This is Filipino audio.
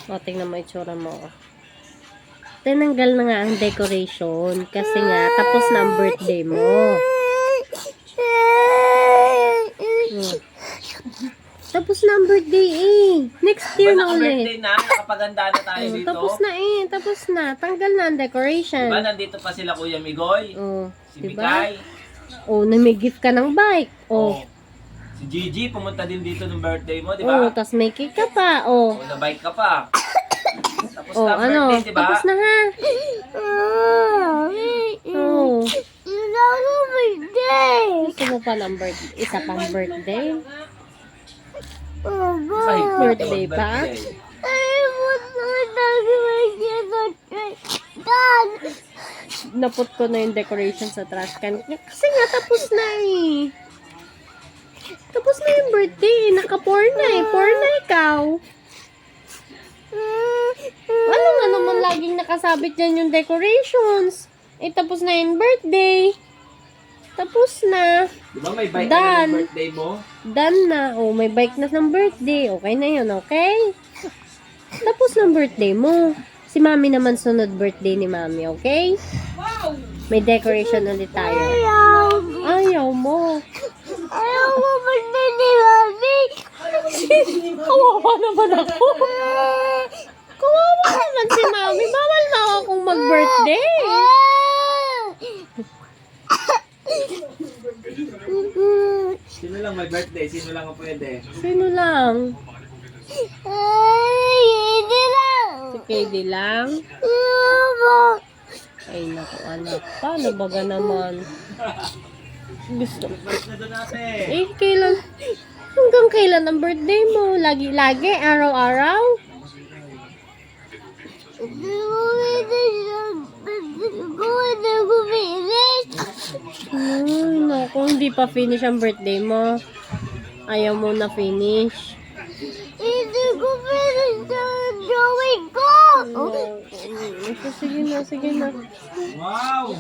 O, tingnan mo itsura mo. Tinanggal na nga ang decoration kasi nga tapos na ang birthday mo. Tapos na ang birthday eh. Next year na ulit. Birthday na, nakapaganda na tayo dito. Tapos na eh. Tapos na. Tanggal na ang decoration. Diba nandito pa sila Kuya Migoy? Si Diba? Mikay? May gift ka ng bike. Si Gigi, pumunta din dito ng birthday mo, di ba? Tas may cake ka pa. Na-bike ka pa. Tapos na ang Ano? birthday, di ba? Tapos na nga. Gusto mo pa ng birthday? Isa pang birthday? Birthday pa? Naput ko na yung decoration sa trash can. Kasi nga, tapos na eh. Tapos na yung birthday. Naka-pour na eh. Pour na ikaw. Ano nga naman laging nakasabit dyan yung decorations? Tapos na yung birthday. Tapos na. Diba may bike Done. na ng birthday mo? Done na. May bike na ng birthday. Okay na yun, okay? Tapos ng birthday mo. Si Mami naman sunod birthday ni Mami, okay? Wow! May decoration ulit tayo. Ayaw mo. Ayaw mo birthday ni Mami. Kawawa naman ako. Kawawa naman si Mami. Bawal na akong mag-birthday. Sino lang may birthday? Sino lang ang pwede? Sino lang? Hindi lang. Si KD lang? Ay, naku anak. Paano baga naman? Gusto. Birthday na doon natin. Kailan? Hanggang kailan ang birthday mo? Lagi-lagi? Araw-araw? Ay, naku. Hindi pa finish ang birthday mo. Ayaw mo na finish. Hindi ko finish ang drawing ko. Sige na, sige na. Wow!